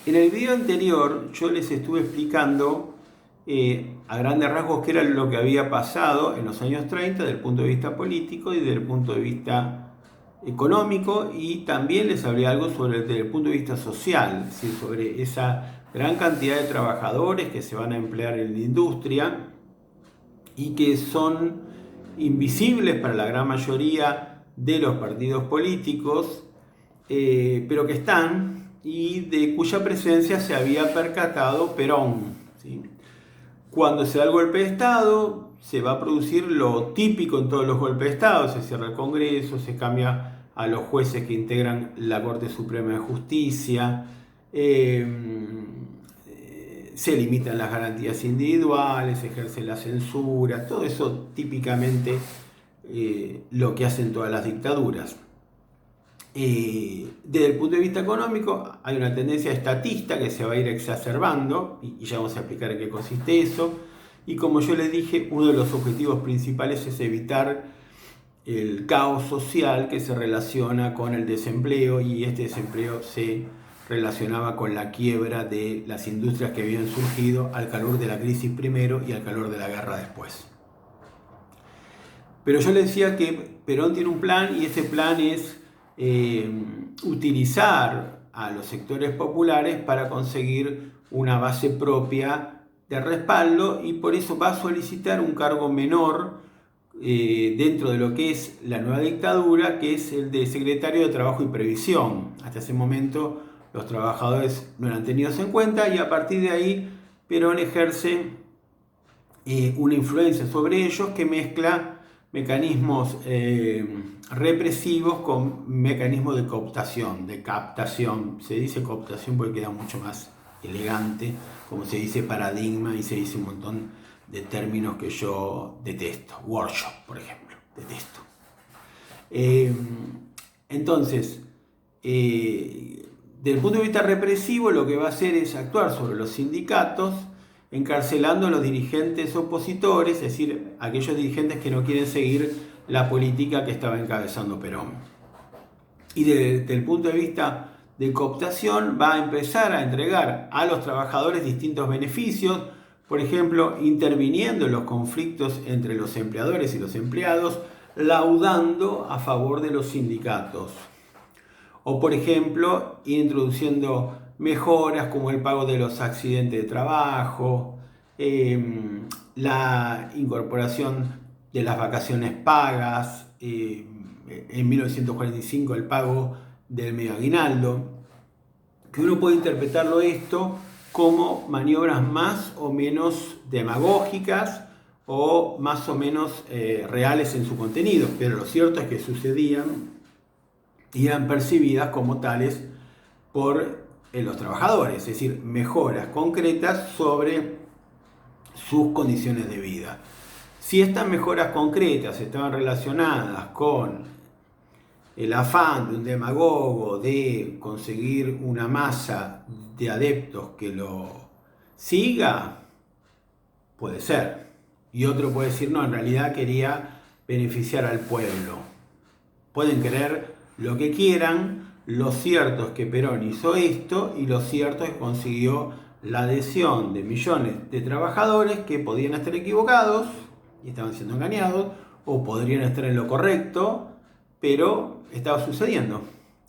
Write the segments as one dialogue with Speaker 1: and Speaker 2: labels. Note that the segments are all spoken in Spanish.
Speaker 1: En el video anterior yo les estuve explicando a grandes rasgos qué era lo que había pasado en los años 30 desde el punto de vista político y desde el punto de vista económico, y también les hablé algo desde el punto de vista social, es decir, sobre esa gran cantidad de trabajadores que se van a emplear en la industria y que son invisibles para la gran mayoría de los partidos políticos, pero que están y de cuya presencia se había percatado Perón, ¿sí? Cuando se da el golpe de Estado, se va a producir lo típico en todos los golpes de Estado: se cierra el Congreso, se cambia a los jueces que integran la Corte Suprema de Justicia, se limitan las garantías individuales, se ejerce la censura, todo eso típicamente lo que hacen todas las dictaduras. Desde el punto de vista económico hay una tendencia estatista que se va a ir exacerbando, y ya vamos a explicar en qué consiste eso. Y como yo les dije, uno de los objetivos principales es evitar el caos social que se relaciona con el desempleo, y este desempleo se relacionaba con la quiebra de las industrias que habían surgido al calor de la crisis primero y al calor de la guerra después. Pero yo les decía que Perón tiene un plan, y ese plan es utilizar a los sectores populares para conseguir una base propia de respaldo, y por eso va a solicitar un cargo menor dentro de lo que es la nueva dictadura, que es el de secretario de Trabajo y Previsión. Hasta ese momento los trabajadores no eran tenidos en cuenta, y a partir de ahí Perón ejerce una influencia sobre ellos que mezcla mecanismos represivos con mecanismos de cooptación, de captación. Se dice cooptación porque queda mucho más elegante, como se dice paradigma, y se dice un montón de términos que yo detesto. Workshop, por ejemplo, detesto. Entonces, desde el punto de vista represivo, lo que va a hacer es actuar sobre los sindicatos, encarcelando a los dirigentes opositores, es decir, aquellos dirigentes que no quieren seguir la política que estaba encabezando Perón. Y desde el punto de vista de cooptación, va a empezar a entregar a los trabajadores distintos beneficios, por ejemplo, interviniendo en los conflictos entre los empleadores y los empleados, laudando a favor de los sindicatos. O, por ejemplo, introduciendo mejoras como el pago de los accidentes de trabajo, la incorporación de las vacaciones pagas, en 1945 el pago del medio aguinaldo, que uno puede interpretarlo esto como maniobras más o menos demagógicas o más o menos reales en su contenido, pero lo cierto es que sucedían y eran percibidas como tales por los trabajadores, es decir, mejoras concretas sobre sus condiciones de vida. Si estas mejoras concretas estaban relacionadas con el afán de un demagogo de conseguir una masa de adeptos que lo siga, puede ser. Y otro puede decir, no, en realidad quería beneficiar al pueblo. Pueden creer lo que quieran, lo cierto es que Perón hizo esto, y lo cierto es que consiguió la adhesión de millones de trabajadores que podían estar equivocados y estaban siendo engañados, o podrían estar en lo correcto, pero estaba sucediendo.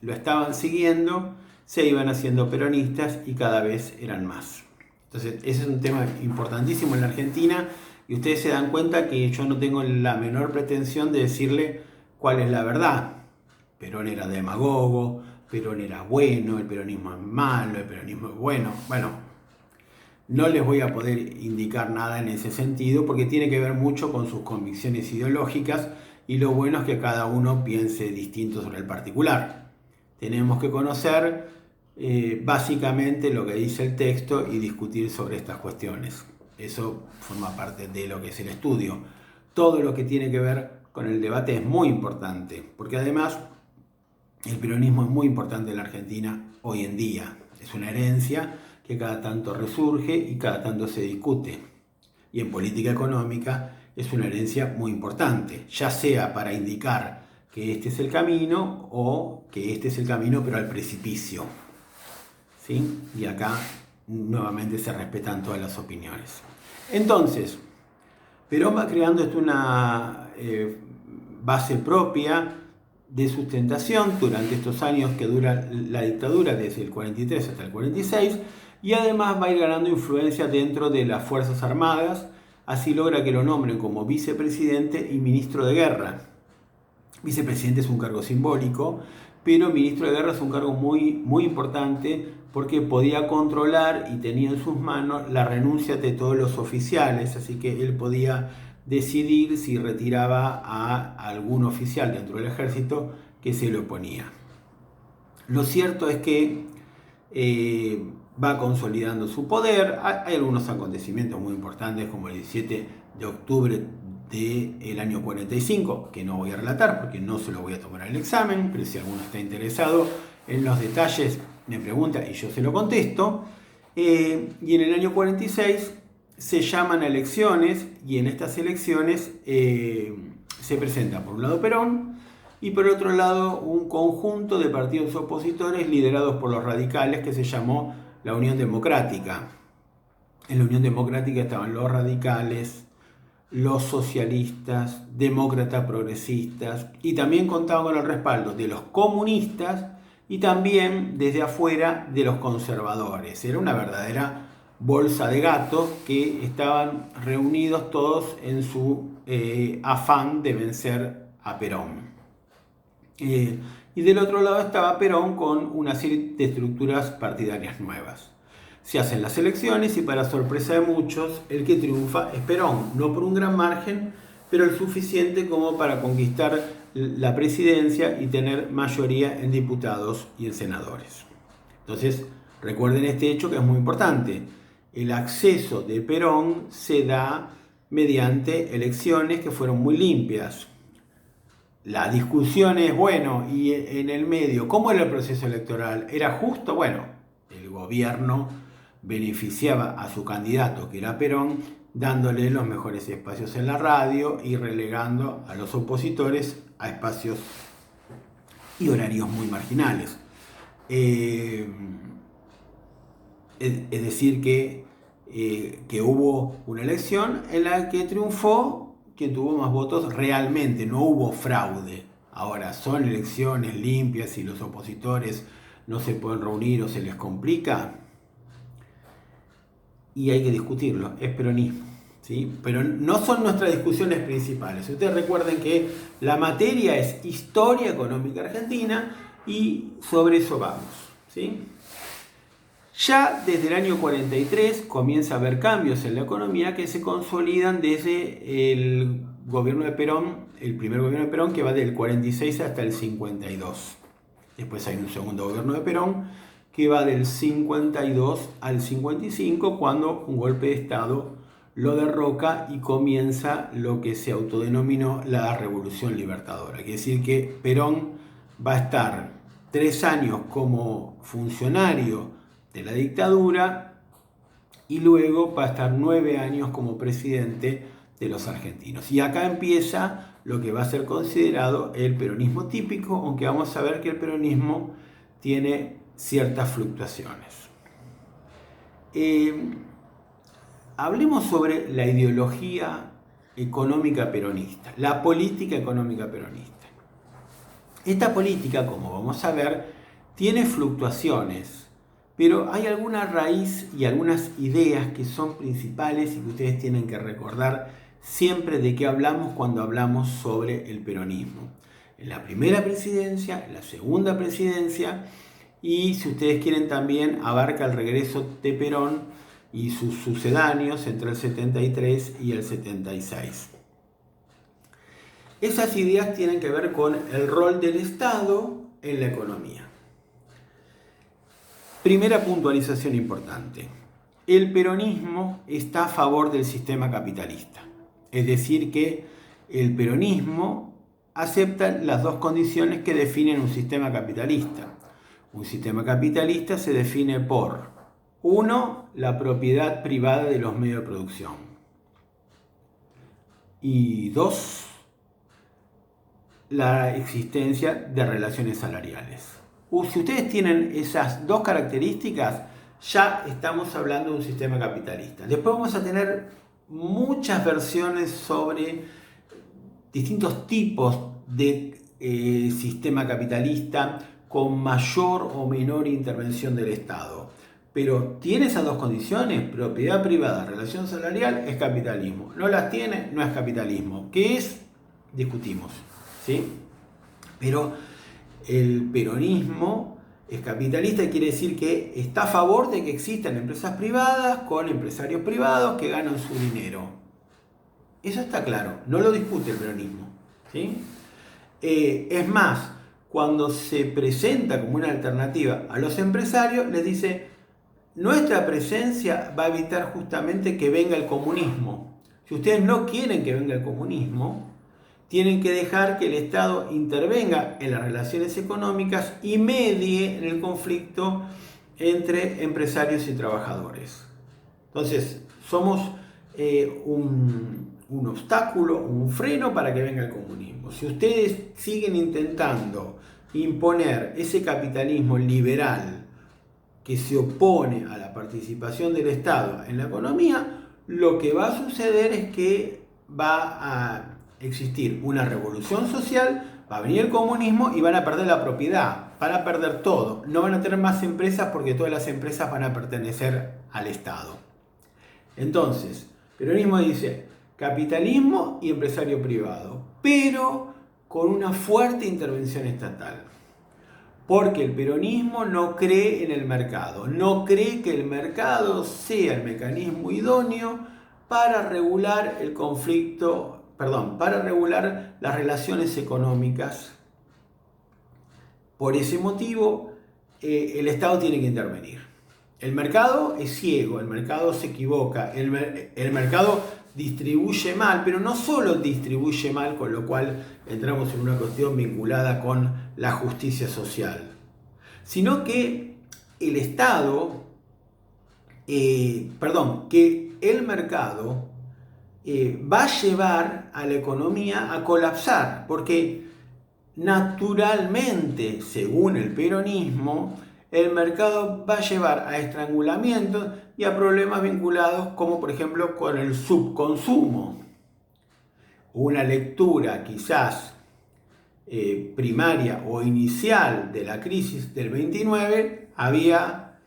Speaker 1: Lo estaban siguiendo, se iban haciendo peronistas y cada vez eran más. Entonces, ese es un tema importantísimo en la Argentina, y ustedes se dan cuenta que yo no tengo la menor pretensión de decirle cuál es la verdad. Perón era demagogo, Perón era bueno, el peronismo es malo, el peronismo es bueno. Bueno, no les voy a poder indicar nada en ese sentido porque tiene que ver mucho con sus convicciones ideológicas, y lo bueno es que cada uno piense distinto sobre el particular. Tenemos que conocer básicamente lo que dice el texto y discutir sobre estas cuestiones. Eso forma parte de lo que es el estudio. Todo lo que tiene que ver con el debate es muy importante, porque además el peronismo es muy importante en la Argentina hoy en día. Es una herencia que cada tanto resurge y cada tanto se discute. Y en política económica es una herencia muy importante, ya sea para indicar que este es el camino o que este es el camino pero al precipicio. ¿sí? Y acá nuevamente se respetan todas las opiniones. Entonces, Perón va creando una base propia de sustentación durante estos años que dura la dictadura, desde el 43 hasta el 46, y además va a ir ganando influencia dentro de las Fuerzas Armadas. Así logra que lo nombren como vicepresidente y ministro de guerra. Vicepresidente es un cargo simbólico, pero ministro de guerra es un cargo muy importante porque podía controlar y tenía en sus manos la renuncia de todos los oficiales, así que él podía decidir si retiraba a algún oficial dentro del ejército que se le oponía. Lo cierto es que va consolidando su poder. Hay algunos acontecimientos muy importantes como el 17 de octubre del año 45, que no voy a relatar porque no se lo voy a tomar en el examen, pero si alguno está interesado en los detalles me pregunta y yo se lo contesto. Y en el año 46 se llaman a elecciones y en estas elecciones se presenta por un lado Perón y por otro lado un conjunto de partidos opositores liderados por los radicales que se llamó la Unión Democrática. En la Unión Democrática estaban los radicales, los socialistas, demócratas progresistas, y también contaban con el respaldo de los comunistas y también desde afuera de los conservadores. Era una verdadera bolsa de gatos que estaban reunidos todos en su afán de vencer a Perón. Y del otro lado estaba Perón con una serie de estructuras partidarias nuevas. Se hacen las elecciones y para sorpresa de muchos, el que triunfa es Perón, no por un gran margen, pero el suficiente como para conquistar la presidencia y tener mayoría en diputados y en senadores. Entonces, recuerden este hecho que es muy importante. El acceso de Perón se da mediante elecciones que fueron muy limpias. La discusión es, bueno, y en el medio, ¿cómo era el proceso electoral? ¿Era justo? Bueno, el gobierno beneficiaba a su candidato, que era Perón, dándole los mejores espacios en la radio y relegando a los opositores a espacios y horarios muy marginales. Es decir, que hubo una elección en la que triunfó quien tuvo más votos realmente, no hubo fraude. Ahora, ¿son elecciones limpias y los opositores no se pueden reunir o se les complica? Y hay que discutirlo, es peronismo, ¿sí? Pero no son nuestras discusiones principales. Ustedes recuerden que la materia es historia económica argentina y sobre eso vamos, ¿sí? Ya desde el año 43 comienza a haber cambios en la economía que se consolidan desde el gobierno de Perón, el primer gobierno de Perón, que va del 46 hasta el 52. Después hay un segundo gobierno de Perón que va del 52 al 55, cuando un golpe de Estado lo derroca y comienza lo que se autodenominó la Revolución Libertadora. Quiere decir que Perón va a estar 3 años como funcionario de la dictadura y luego va a estar 9 años como presidente de los argentinos. Y acá empieza lo que va a ser considerado el peronismo típico, aunque vamos a ver que el peronismo tiene ciertas fluctuaciones. Hablemos sobre la ideología económica peronista, la política económica peronista. Esta política, como vamos a ver, tiene fluctuaciones, pero hay alguna raíz y algunas ideas que son principales y que ustedes tienen que recordar siempre de qué hablamos cuando hablamos sobre el peronismo. En la primera presidencia, en la segunda presidencia y, si ustedes quieren, también abarca el regreso de Perón y sus sucedáneos entre el 73 y el 76. Esas ideas tienen que ver con el rol del Estado en la economía. Primera puntualización importante. El peronismo está a favor del sistema capitalista. Es decir, que el peronismo acepta las dos condiciones que definen un sistema capitalista. Un sistema capitalista se define por, 1, la propiedad privada de los medios de producción. Y 2, la existencia de relaciones salariales. Si ustedes tienen esas dos características, ya estamos hablando de un sistema capitalista. Después vamos a tener muchas versiones sobre distintos tipos de sistema capitalista con mayor o menor intervención del Estado. Pero tiene esas dos condiciones: propiedad privada, relación salarial, es capitalismo. No las tiene, no es capitalismo. ¿Qué es? Discutimos, ¿sí? Pero el peronismo es capitalista y quiere decir que está a favor de que existan empresas privadas con empresarios privados que ganan su dinero. Eso está claro, no lo discute el peronismo, ¿sí? Es más, cuando se presenta como una alternativa a los empresarios, les dice: nuestra presencia va a evitar justamente que venga el comunismo. Si ustedes no quieren que venga el comunismo, tienen que dejar que el Estado intervenga en las relaciones económicas y medie en el conflicto entre empresarios y trabajadores. Entonces, somos un obstáculo, un freno para que venga el comunismo. Si ustedes siguen intentando imponer ese capitalismo liberal que se opone a la participación del Estado en la economía, lo que va a suceder es que va a existir una revolución social, va a venir el comunismo y van a perder la propiedad, van a perder todo. No van a tener más empresas porque todas las empresas van a pertenecer al Estado. Entonces, el peronismo dice capitalismo y empresario privado, pero con una fuerte intervención estatal. Porque el peronismo no cree en el mercado, no cree que el mercado sea el mecanismo idóneo para regular el conflicto, para regular las relaciones económicas. Por ese motivo, el Estado tiene que intervenir. El mercado es ciego, el mercado se equivoca, el mercado distribuye mal, pero no solo distribuye mal, con lo cual entramos en una cuestión vinculada con la justicia social, sino que el Estado, que el mercado va a llevar a la economía a colapsar, porque naturalmente, según el peronismo, el mercado va a llevar a estrangulamientos y a problemas vinculados como por ejemplo con el subconsumo. Una lectura quizás primaria o inicial de la crisis del 29 había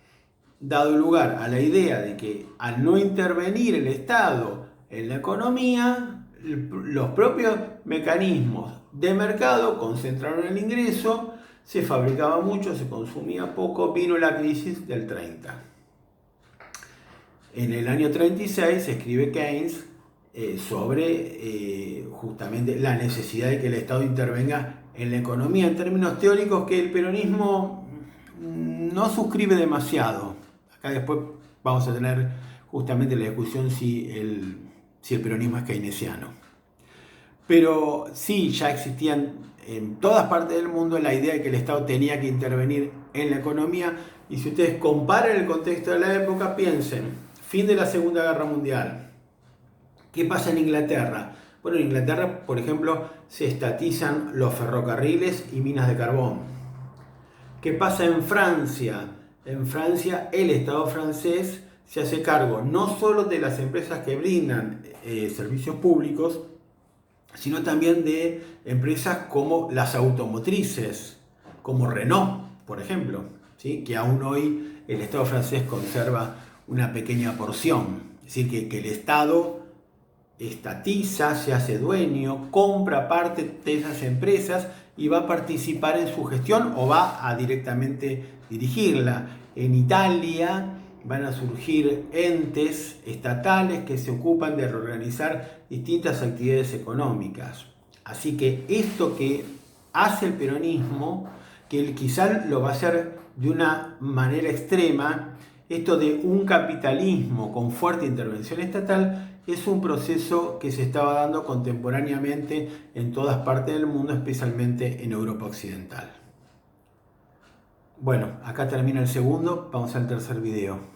Speaker 1: dado lugar a la idea de que al no intervenir el Estado en la economía, los propios mecanismos de mercado concentraron el ingreso, se fabricaba mucho, se consumía poco, vino la crisis del 30. En el año 36 se escribe Keynes sobre justamente la necesidad de que el Estado intervenga en la economía, en términos teóricos que el peronismo no suscribe demasiado. Acá después vamos a tener justamente la discusión si el peronismo es keynesiano. Pero sí, ya existían en todas partes del mundo la idea de que el Estado tenía que intervenir en la economía. Y si ustedes comparan el contexto de la época, piensen: fin de la Segunda Guerra Mundial. ¿Qué pasa en Inglaterra? Bueno, en Inglaterra, por ejemplo, se estatizan los ferrocarriles y minas de carbón. ¿Qué pasa en Francia? En Francia, el Estado francés se hace cargo no solo de las empresas que brindan servicios públicos, sino también de empresas como las automotrices, como Renault, por ejemplo, ¿sí? Que aún hoy el Estado francés conserva una pequeña porción. Es decir, que el Estado estatiza, se hace dueño, compra parte de esas empresas y va a participar en su gestión o va a directamente dirigirla. En Italia van a surgir entes estatales que se ocupan de reorganizar distintas actividades económicas. Así que esto que hace el peronismo, que él quizás lo va a hacer de una manera extrema, esto de un capitalismo con fuerte intervención estatal, es un proceso que se estaba dando contemporáneamente en todas partes del mundo, especialmente en Europa Occidental. Bueno, acá termina el segundo, vamos al tercer video.